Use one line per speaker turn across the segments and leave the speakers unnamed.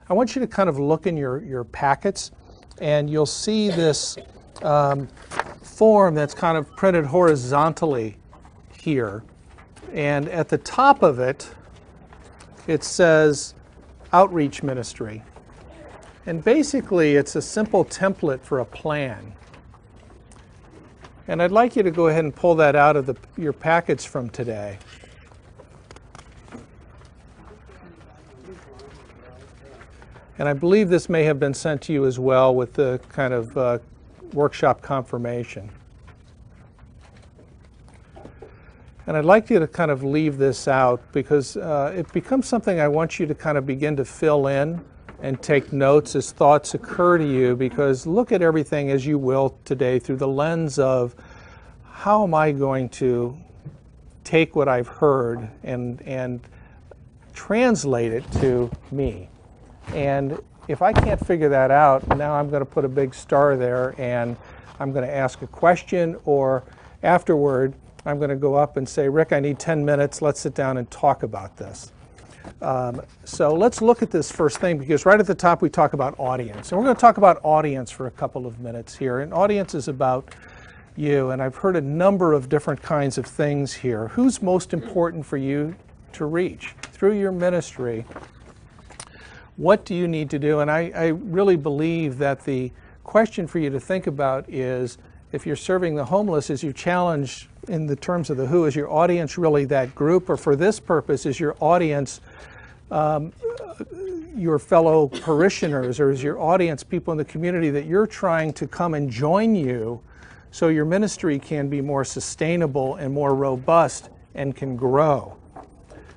I want you to kind of look in your packets, and you'll see this form that's kind of printed horizontally here. And at the top of it, it says Outreach Ministry. And basically, it's a simple template for a plan. And I'd like you to go ahead and pull that out of your packets from today. And I believe this may have been sent to you as well with the kind of workshop confirmation. And I'd like you to kind of leave this out because it becomes something I want you to kind of begin to fill in and take notes as thoughts occur to you, because look at everything as you will today through the lens of how am I going to take what I've heard and translate it to me. And if I can't figure that out, now I'm going to put a big star there and I'm going to ask a question, or afterward I'm going to go up and say, Rick, I need 10 minutes. Let's sit down and talk about this. So let's look at this first thing, because right at the top we talk about audience. And we're going to talk about audience for a couple of minutes here. And audience is about you. And I've heard a number of different kinds of things here. Who's most important for you to reach through your ministry? What do you need to do? And I really believe that the question for you to think about is, if you're serving the homeless, is your challenge in the terms of the who, is your audience really that group? Or for this purpose, is your audience your fellow parishioners? Or is your audience people in the community that you're trying to come and join you so your ministry can be more sustainable and more robust and can grow?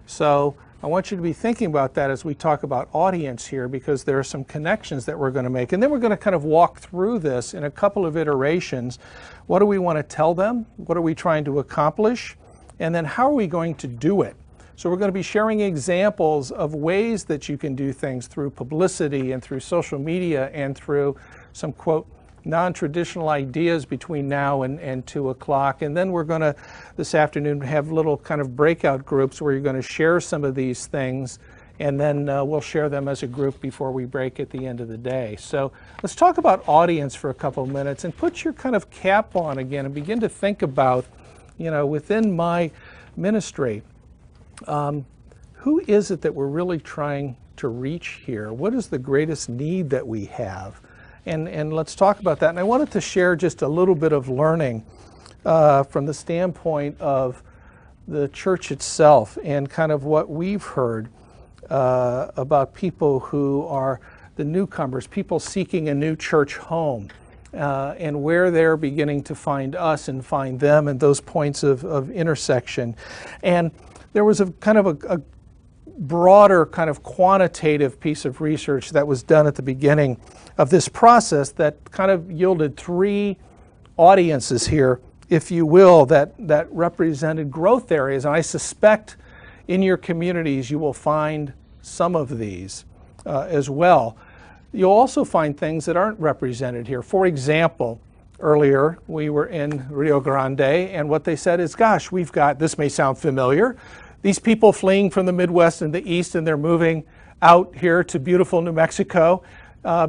So I want you to be thinking about that as we talk about audience here, because there are some connections that we're going to make. And then we're going to kind of walk through this in a couple of iterations. What do we want to tell them? What are we trying to accomplish? And then how are we going to do it? So we're going to be sharing examples of ways that you can do things through publicity and through social media and through some, quote, non-traditional ideas between now and 2 o'clock. And then we're going to, this afternoon, have little kind of breakout groups where you're going to share some of these things, and then we'll share them as a group before we break at the end of the day. So let's talk about audience for a couple of minutes and put your kind of cap on again and begin to think about, you know, within my ministry, who is it that we're really trying to reach here? What is the greatest need that we have? And let's talk about that. And I wanted to share just a little bit of learning from the standpoint of the church itself and kind of what we've heard about people who are the newcomers, people seeking a new church home, and where they're beginning to find us and find them and those points of intersection. And there was a kind of a broader kind of quantitative piece of research that was done at the beginning of this process that kind of yielded 3 audiences here, if you will, that represented growth areas. And I suspect in your communities you will find some of these as well. You'll also find things that aren't represented here. For example, earlier we were in Rio Grande, and what they said is, gosh, we've got, this may sound familiar, these people fleeing from the Midwest and the East, and they're moving out here to beautiful New Mexico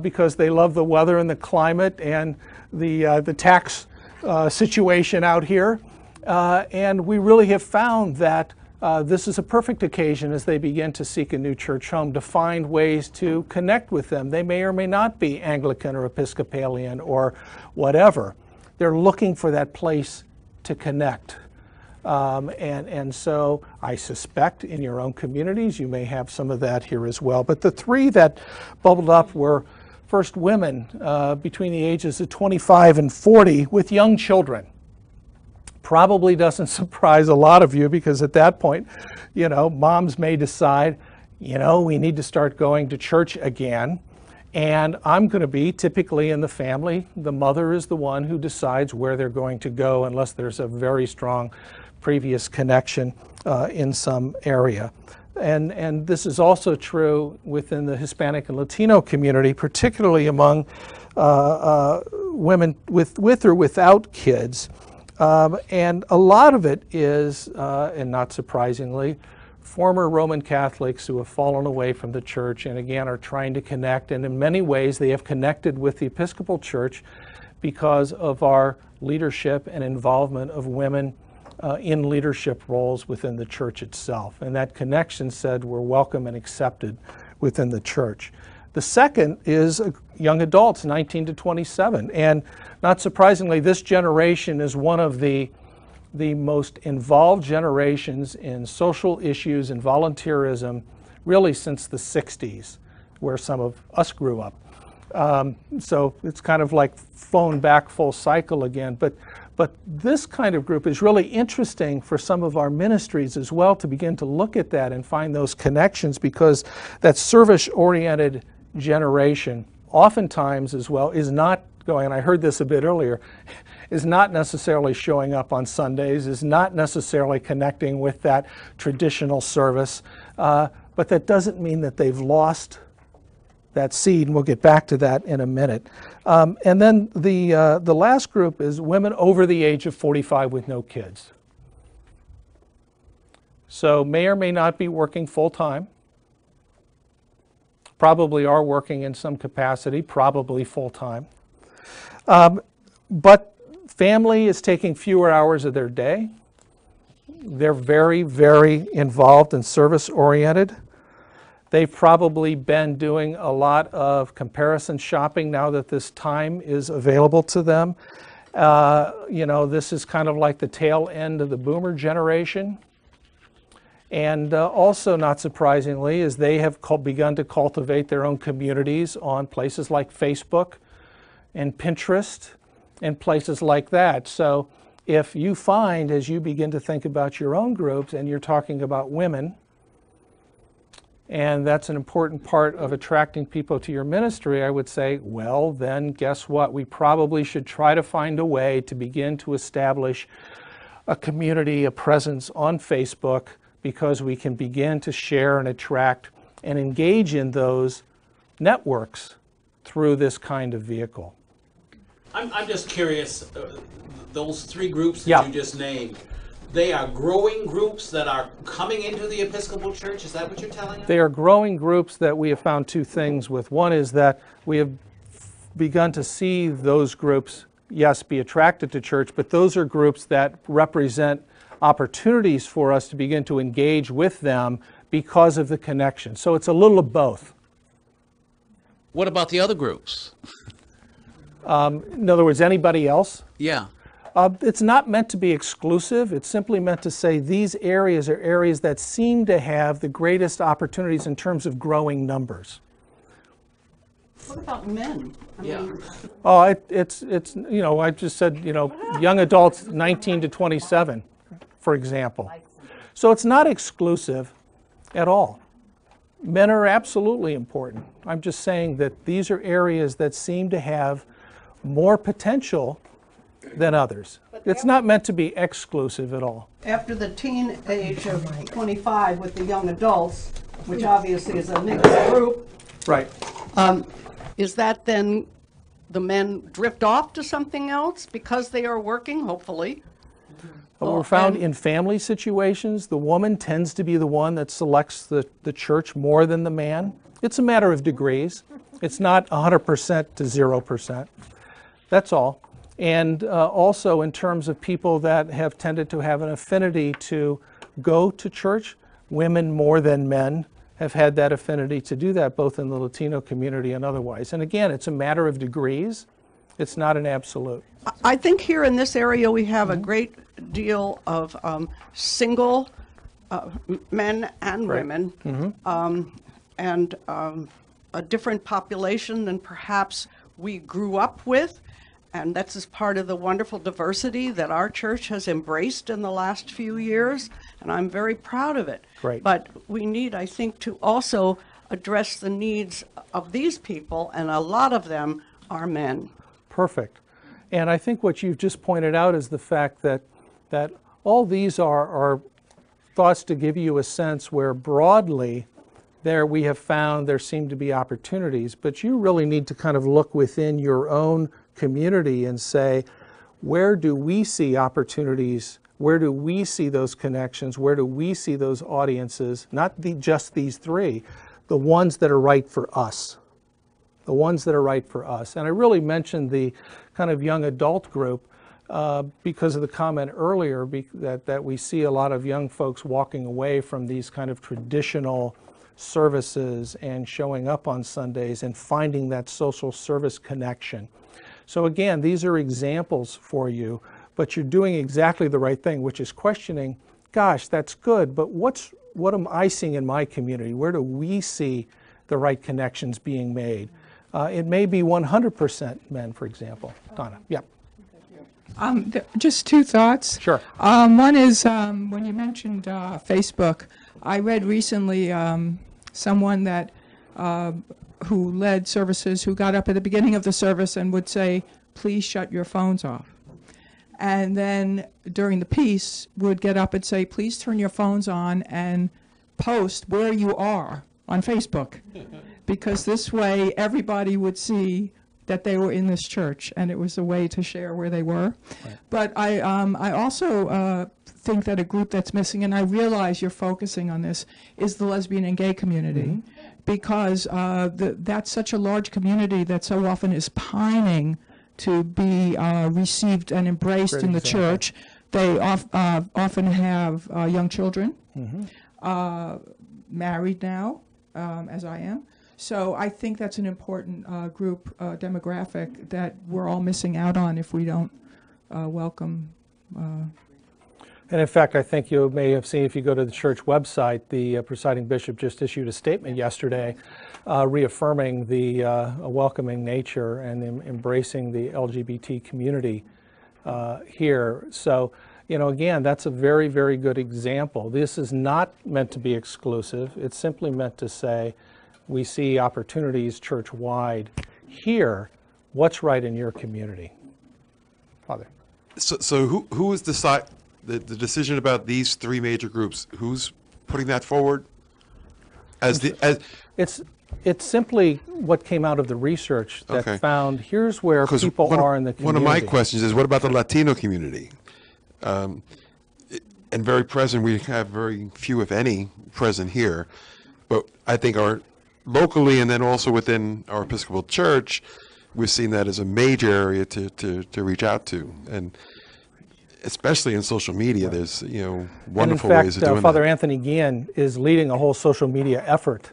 because they love the weather and the climate and the tax situation out here. And we really have found that this is a perfect occasion as they begin to seek a new church home to find ways to connect with them. They may or may not be Anglican or Episcopalian or whatever. They're looking for that place to connect. And so I suspect in your own communities you may have some of that here as well. But the 3 that bubbled up were, first, women between the ages of 25 and 40 with young children. Probably doesn't surprise a lot of you, because at that point, you know, moms may decide, you know, we need to start going to church again. And I'm going to be, typically in the family, the mother is the one who decides where they're going to go unless there's a very strong previous connection in some area. And this is also true within the Hispanic and Latino community, particularly among women with or without kids. And a lot of it is, and not surprisingly, former Roman Catholics who have fallen away from the church and again are trying to connect, and in many ways they have connected with the Episcopal Church because of our leadership and involvement of women in leadership roles within the church itself. And that connection said we're welcome and accepted within the church. The second is young adults, 19 to 27. And not surprisingly, this generation is one of the most involved generations in social issues and volunteerism really since the 60s, where some of us grew up. So it's kind of like phone back full cycle again. But this kind of group is really interesting for some of our ministries as well to begin to look at that and find those connections, because that service-oriented generation oftentimes as well is not going, and I heard this a bit earlier, is not necessarily showing up on Sundays, is not necessarily connecting with that traditional service, but that doesn't mean that they've lost that seed, and we'll get back to that in a minute. And then the last group is women over the age of 45 with no kids. So may or may not be working full-time, probably are working in some capacity, probably full-time. But family is taking fewer hours of their day. They're very, very involved and service-oriented. They've probably been doing a lot of comparison shopping now that this time is available to them. You know, this is kind of like the tail end of the boomer generation. And also, not surprisingly, is they have begun to cultivate their own communities on places like Facebook and Pinterest and places like that. So if you find, as you begin to think about your own groups, and you're talking about women, and that's an important part of attracting people to your ministry, I would say, well, then guess what? We probably should try to find a way to begin to establish a community, a presence on Facebook, because we can begin to share and attract and engage in those networks through this kind of vehicle.
I'm just curious, those three groups that you just named, they are growing groups that are coming into the Episcopal Church? Is that what you're telling us?
They are growing groups that we have found two things with. One is that we have begun to see those groups, yes, be attracted to church, but those are groups that represent opportunities for us to begin to engage with them because of the connection. So it's a little of both.
What about the other groups?
In other words, anybody else?
Yeah.
It's not meant to be exclusive. It's simply meant to say these areas are areas that seem to have the greatest opportunities in terms of growing numbers.
What about men? I mean,
Oh, it's you know, I just said, you know, young adults 19 to 27, for example. So it's not exclusive at all. Men are absolutely important. I'm just saying that these are areas that seem to have more potential than others. It's not meant to be exclusive at all.
after the teen age of 25 with the young adults, which obviously is a mixed group,
Right.
is that then the men drift off to something else because they are working, hopefully?
But we're found in family situations, the woman tends to be the one that selects the church more than the man. It's a matter of degrees. It's not 100% to 0%. That's all. And also in terms of people that have tended to have an affinity to go to church, women more than men have had that affinity to do that, both in the Latino community and otherwise. And again, it's a matter of degrees. It's not an absolute.
I think here in this area we have a great deal of single men and women, and a different population than perhaps we grew up with. And that's as part of the wonderful diversity that our church has embraced in the last few years, and I'm very proud of it.
Great.
But we need, I think, to also address the needs of these people, and a lot of them are men.
Perfect. And I think what you've just pointed out is the fact that all these are thoughts to give you a sense where broadly there we have found there seem to be opportunities, but you really need to kind of look within your own community and say, where do we see opportunities Where do we see those connections? Where do we see those audiences? Not just these three, the ones that are right for us. The ones that are right for us. And I really mentioned the kind of young adult group because of the comment earlier that we see a lot of young folks walking away from these kind of traditional services and showing up on Sundays and finding that social service connection. So again, these are examples for you, but you're doing exactly the right thing, which is questioning, gosh, that's good, but what am I seeing in my community? Where do we see the right connections being made? It may be 100% men, for example. Donna, yeah.
Just two thoughts.
Sure.
One is when you mentioned Facebook, I read recently someone that who led services who got up at the beginning of the service and would say, please shut your phones off. And then during the piece would get up and say, please turn your phones on and post where you are on Facebook. Because this way everybody would see that they were in this church, and it was a way to share where they were. Right. But I also think that a group that's missing, and I realize you're focusing on this, is the lesbian and gay community. Mm-hmm. Because that's such a large community that so often is pining to be received and embraced in the church. They often have young children, mm-hmm. Married now, as I am. So I think that's an important group demographic that we're all missing out on if we don't welcome.
And in fact, I think you may have seen, if you go to the church website, the presiding bishop just issued a statement yesterday reaffirming the welcoming nature and embracing the LGBT community here. So, again, that's a very, very good example. This is not meant to be exclusive. It's simply meant to say we see opportunities church-wide here. What's right in your community? Father.
So who is the decision about these three major groups? Who's putting that forward?
It's simply what came out of the research that found here's where people are in the community.
One of my questions is, what about the Latino community? And very present, we have very few, if any, present here. But I think locally and then also within our Episcopal Church, we're seeing that as a major area to reach out to. And especially in social media, there's wonderful ways of doing that.
Father Anthony Guillen is leading a whole social media effort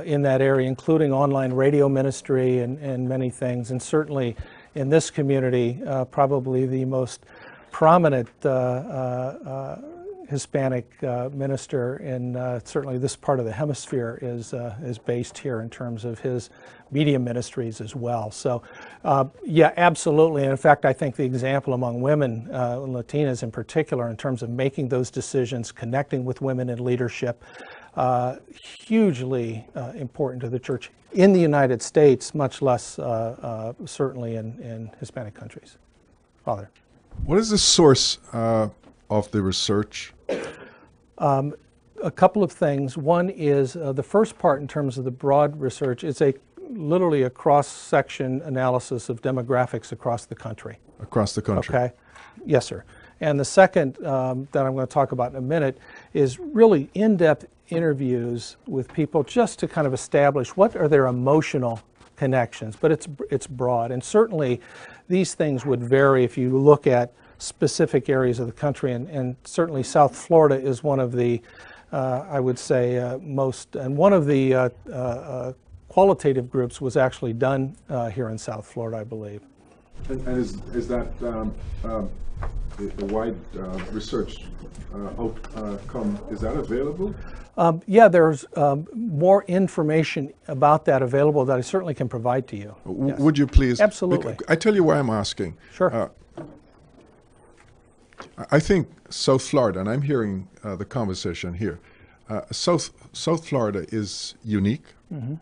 in that area, including online radio ministry and many things. And certainly in this community, probably the most prominent Hispanic minister in certainly this part of the hemisphere is based here in terms of his media ministries as well. So yeah, absolutely. And in fact, I think the example among women, Latinas in particular, in terms of making those decisions, connecting with women in leadership, hugely important to the church in the United States, much less certainly in Hispanic countries. Father.
What is the source of the research?
A couple of things. One is the first part in terms of the broad research. It's literally a cross-section analysis of demographics across the country.
Across the country.
Okay. Yes, sir. And the second that I'm going to talk about in a minute is really in-depth interviews with people just to kind of establish what are their emotional connections. But it's broad. And certainly these things would vary if you look at specific areas of the country, and certainly South Florida is one of the, I would say, most, and one of the qualitative groups was actually done here in South Florida, I believe.
And is that the wide research outcome, is that available?
Yeah, there's more information about that available that I certainly can provide to you. Yes.
Would you please?
Absolutely.
I tell you why I'm asking.
Sure.
I think South Florida, and I'm hearing the conversation here, South Florida is unique. Mm-hmm.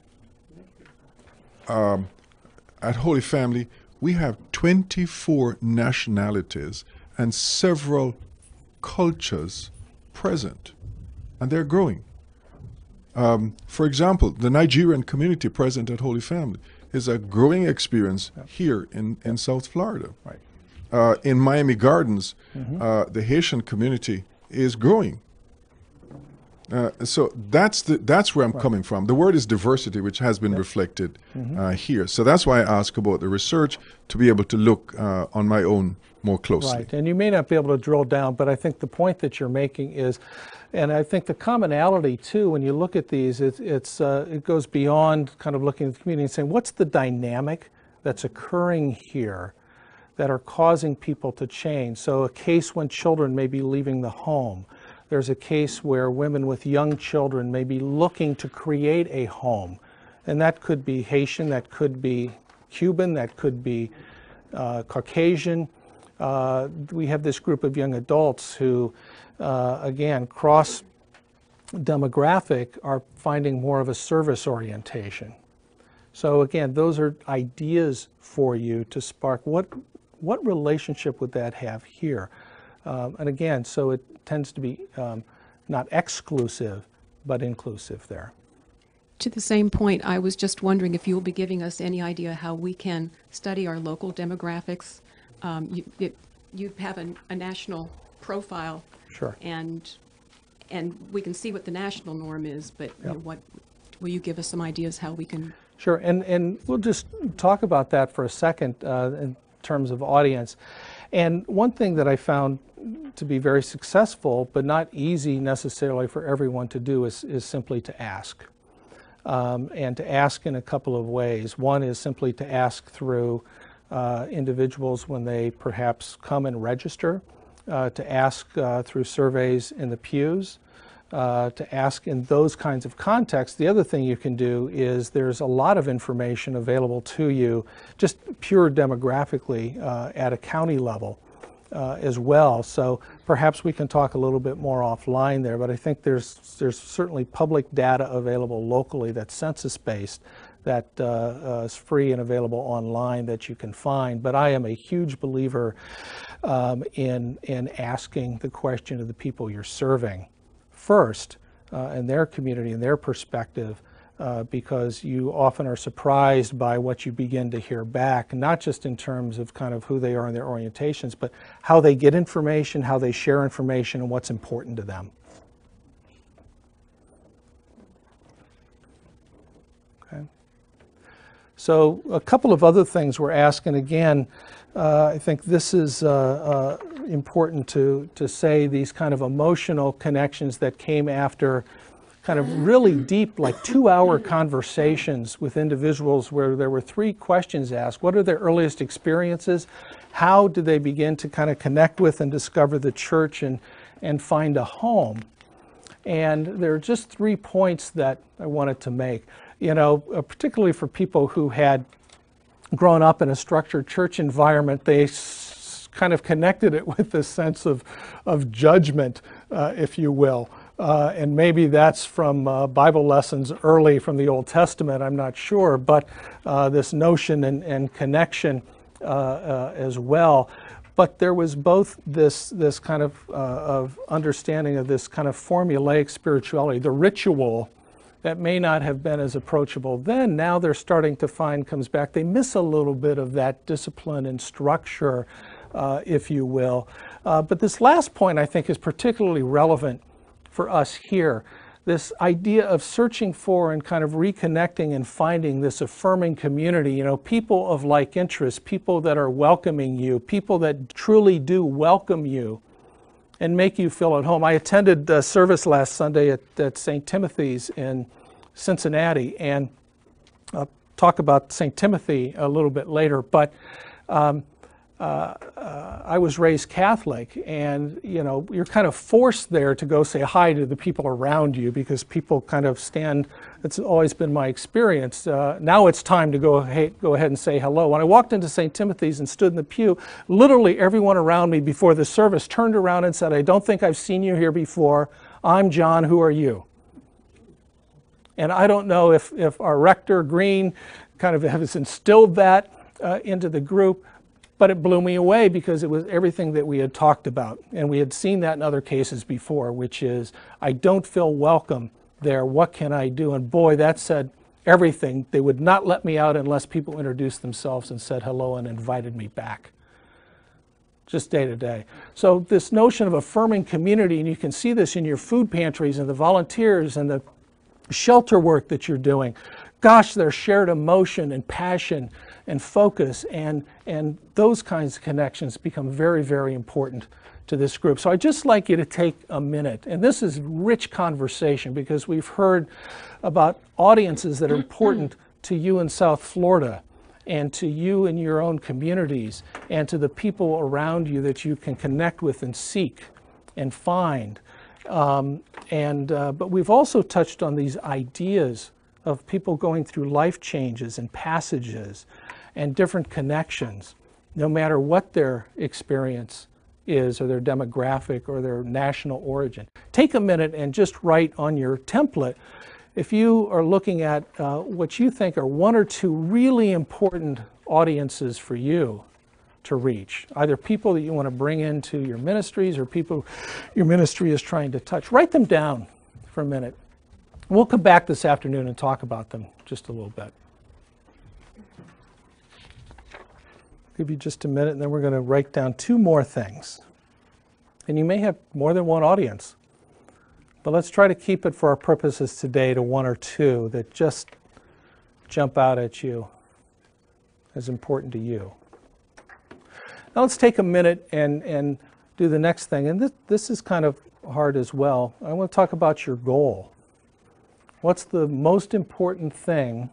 At Holy Family, we have 24 nationalities and several cultures present, and they're growing. For example, the Nigerian community present at Holy Family is a growing experience here in South Florida.
Right.
in Miami Gardens, the Haitian community is growing. So that's where I'm coming from. The word is diversity, which has been reflected here. So that's why I ask about the research, to be able to look on my own more closely.
Right, and you may not be able to drill down, but I think the point that you're making is, and I think the commonality too, when you look at these, it goes beyond kind of looking at the community and saying, what's the dynamic that's occurring here that are causing people to change? So a case when children may be leaving the home. There's a case where women with young children may be looking to create a home. And that could be Haitian, that could be Cuban, that could be Caucasian. We have this group of young adults who, again, cross-demographic, are finding more of a service orientation. So again, those are ideas for you to spark. What relationship would that have here? And again, so it tends to be not exclusive, but inclusive there.
To the same point, I was just wondering if you'll be giving us any idea how we can study our local demographics. You have a national profile,
Sure.
and we can see what the national norm is, but you know, what will you give us some ideas how we can?
Sure, and we'll just talk about that for a second in terms of audience. And one thing that I found to be very successful, but not easy necessarily for everyone to do, is simply to ask. And to ask in a couple of ways. One is simply to ask through individuals when they perhaps come and register, to ask through surveys in the pews, to ask in those kinds of contexts. The other thing you can do is there's a lot of information available to you, just pure demographically at a county level as well. So perhaps we can talk a little bit more offline there, but I think there's certainly public data available locally that's census-based, that is free and available online that you can find. But I am a huge believer in asking the question of the people you're serving first in their community, in their perspective, because you often are surprised by what you begin to hear back, not just in terms of kind of who they are in their orientations, but how they get information, how they share information, and what's important to them. Okay. So a couple of other things we're asking. Again, I think this is important to say, these kind of emotional connections that came after kind of really deep, like 2-hour conversations with individuals where there were 3 questions asked. What are their earliest experiences? How did they begin to kind of connect with and discover the church and find a home? And there are just 3 points that I wanted to make. You know, particularly for people who had grown up in a structured church environment, they kind of connected it with this sense of judgment, if you will. And maybe that's from Bible lessons early from the Old Testament, I'm not sure, but this notion and connection as well. But there was both this kind of understanding of this kind of formulaic spirituality, the ritual that may not have been as approachable then. Now they're starting to find comes back. They miss a little bit of that discipline and structure, if you will. But this last point, I think, is particularly relevant for us here. This idea of searching for and kind of reconnecting and finding this affirming community, you know, people of like interests, people that are welcoming you, people that truly do welcome you and make you feel at home. I attended a service last Sunday at St. Timothy's in Cincinnati, and I'll talk about St. Timothy a little bit later, but I was raised Catholic, and you know, you're kind of forced there to go say hi to the people around you because people kind of stand. It's always been my experience. Now it's time to go ahead and say hello. When I walked into St. Timothy's and stood in the pew, literally everyone around me before the service turned around and said, "I don't think I've seen you here before. I'm John. Who are you?" And I don't know if our rector, Green, kind of has instilled that into the group, but it blew me away because it was everything that we had talked about. And we had seen that in other cases before, which is, I don't feel welcome there. What can I do? And boy, that said everything. They would not let me out unless people introduced themselves and said hello and invited me back. just day to day. So this notion of affirming community, and you can see this in your food pantries and the volunteers and the shelter work that you're doing. Gosh, there's shared emotion and passion and focus, and those kinds of connections become very, very important to this group. So I'd just like you to take a minute, and this is rich conversation because we've heard about audiences that are important to you in South Florida and to you in your own communities and to the people around you that you can connect with and seek and find. But we've also touched on these ideas of people going through life changes and passages and different connections, no matter what their experience is or their demographic or their national origin. Take a minute and just write on your template, if you are looking at what you think are one or two really important audiences for you to reach, either people that you want to bring into your ministries or people your ministry is trying to touch. Write them down for a minute. We'll come back this afternoon and talk about them just a little bit. Give you just a minute, and then we're going to write down two more things. And you may have more than one audience, but let's try to keep it for our purposes today to one or two that just jump out at you as important to you. Now let's take a minute and do the next thing. And this is kind of hard as well. I want to talk about your goal. What's the most important thing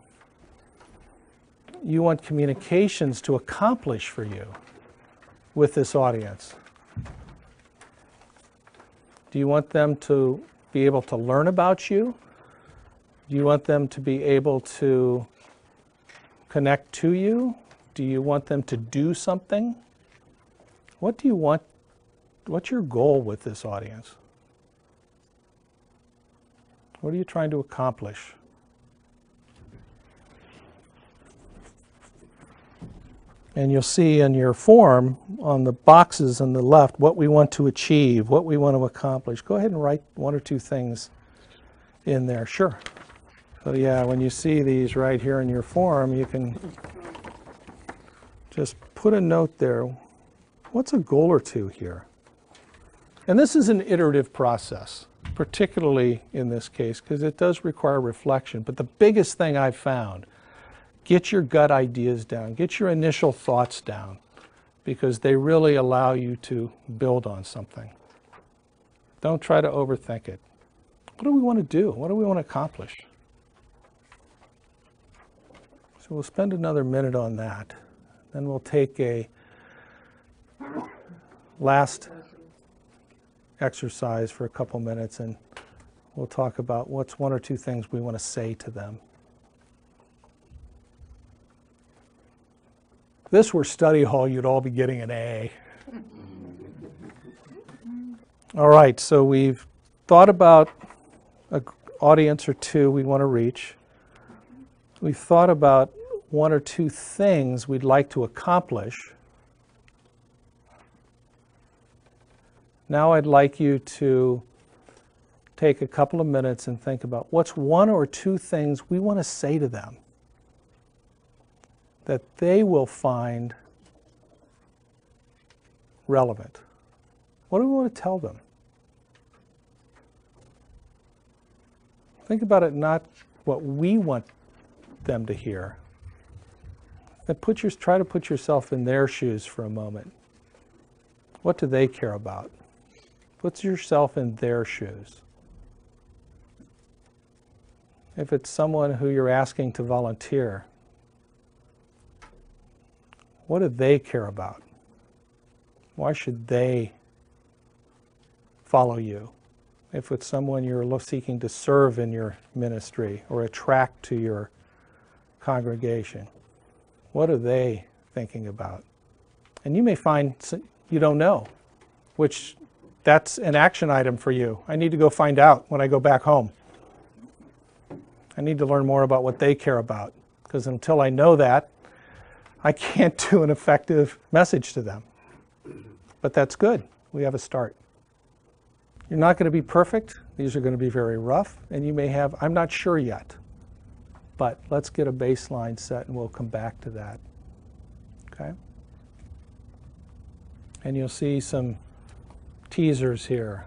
you want communications to accomplish for you with this audience? Do you want them to be able to learn about you? Do you want them to be able to connect to you? Do you want them to do something? What do you want? What's your goal with this audience? What are you trying to accomplish? And you'll see in your form on the boxes on the left what we want to achieve, what we want to accomplish. Go ahead and write one or two things in there. Sure. So yeah, when you see these right here in your form, you can just put a note there. What's a goal or two here? And this is an iterative process, particularly in this case, because it does require reflection. But the biggest thing I've found, get your gut ideas down, get your initial thoughts down, because they really allow you to build on something. Don't try to overthink it. What do we want to do? What do we want to accomplish? So we'll spend another minute on that. Then we'll take a last exercise for a couple minutes, and we'll talk about what's one or two things we want to say to them. If this were study hall, you'd all be getting an A. All right, so we've thought about an audience or two we want to reach. We've thought about one or two things we'd like to accomplish. Now I'd like you to take a couple of minutes and think about what's one or two things we want to say to them that they will find relevant. What do we want to tell them? Think about it, not what we want them to hear. Then try to put yourself in their shoes for a moment. What do they care about? Put yourself in their shoes. If it's someone who you're asking to volunteer, what do they care about? Why should they follow you? If it's someone you're seeking to serve in your ministry or attract to your congregation, what are they thinking about? And you may find you don't know, which that's an action item for you. I need to go find out when I go back home. I need to learn more about what they care about, because until I know that, I can't do an effective message to them. But that's good. We have a start. You're not going to be perfect. These are going to be very rough, and you may have, I'm not sure yet, but let's get a baseline set and we'll come back to that. Okay? And you'll see some teasers here.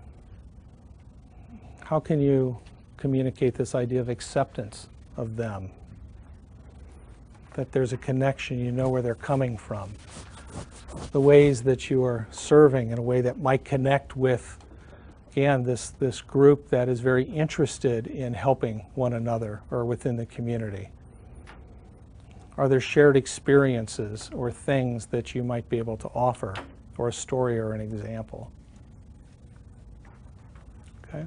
How can you communicate this idea of acceptance of them? That there's a connection, you know where they're coming from. The ways that you are serving in a way that might connect with, again, this group that is very interested in helping one another or within the community. Are there shared experiences or things that you might be able to offer, or a story or an example? Okay.